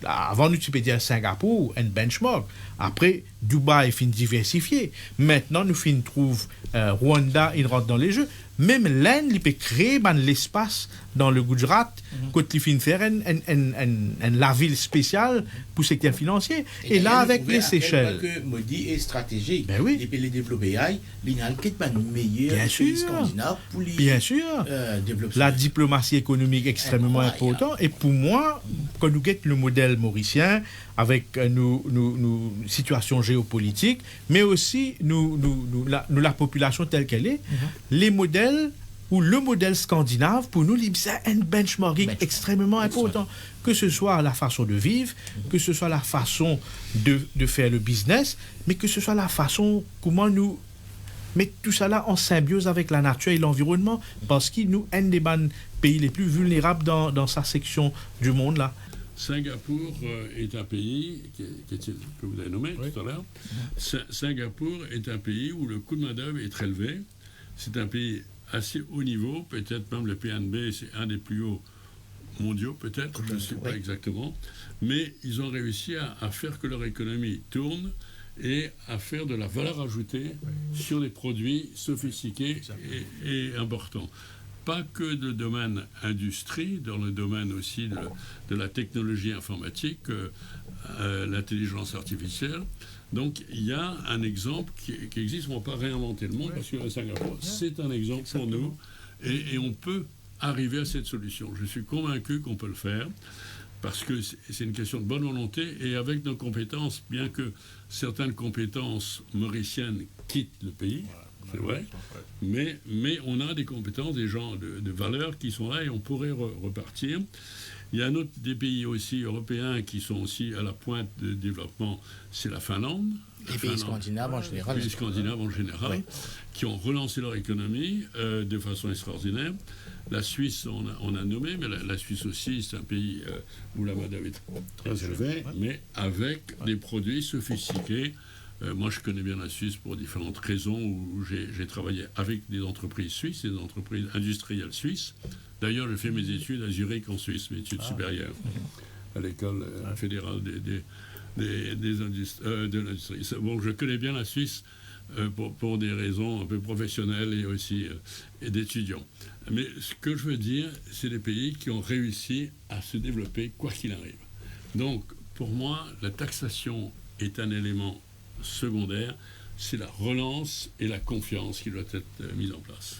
avant, nous, tu peux dire Singapour, un benchmark. Après, Dubaï fin diversifié. Maintenant, nous fin trouve Rwanda, il rentre dans les jeux. Même l'Inde, il peut créer l'espace dans le Gujarat, quand il fin faire la ville spéciale pour le secteur financier. Et là, avec les Seychelles. Que Modi est stratégique. Ben oui. Les pays développés, il y a un meilleur pays scandinave pour les bien sûr. développer. La diplomatie économique est extrêmement importante. Et pour moi, quand nous guettons le modèle mauricien, avec nos situations géopolitiques, mais aussi la population telle qu'elle est, les modèles ou le modèle scandinave, pour nous, c'est un benchmarking extrêmement important. Que ce soit la façon de vivre, que ce soit la façon de faire le business, mais que ce soit la façon comment nous mettons tout ça là en symbiose avec la nature et l'environnement, parce qu'il nous un des pays les plus vulnérables dans sa section du monde là. Singapour est un pays que vous avez nommé tout à l'heure. Singapour est un pays où le coût de main-d'œuvre est très élevé. C'est un pays assez haut niveau, peut-être même le PNB, c'est un des plus hauts mondiaux, peut-être, je ne sais pas exactement. Mais ils ont réussi à faire que leur économie tourne et à faire de la valeur ajoutée sur des produits sophistiqués et importants. Pas que de domaine industrie, dans le domaine aussi de la technologie informatique, l'intelligence artificielle. Donc il y a un exemple qui existe. On ne va pas réinventer le monde parce que Singapour, c'est un exemple pour nous et on peut arriver à cette solution. Je suis convaincu qu'on peut le faire parce que c'est une question de bonne volonté et avec nos compétences, bien que certaines compétences mauriciennes quittent le pays. C'est vrai, mais on a des compétences, des gens de valeur qui sont là et on pourrait repartir. Il y a des pays aussi européens qui sont aussi à la pointe de développement, c'est la Finlande. Les pays scandinaves en général. Les pays scandinaves en général, qui ont relancé leur économie de façon extraordinaire. La Suisse, on a nommé, mais la Suisse aussi, c'est un pays où la main-d'œuvre est très élevée, mais avec des produits sophistiqués. Moi, je connais bien la Suisse pour différentes raisons où j'ai travaillé avec des entreprises suisses, des entreprises industrielles suisses. D'ailleurs, j'ai fait mes études à Zurich en Suisse, mes études supérieures, à l'école fédérale de l'industrie. Bon, je connais bien la Suisse pour des raisons un peu professionnelles et aussi d'étudiants. Mais ce que je veux dire, c'est des pays qui ont réussi à se développer quoi qu'il arrive. Donc, pour moi, la taxation est un élément secondaire, c'est la relance et la confiance qui doit être mise en place.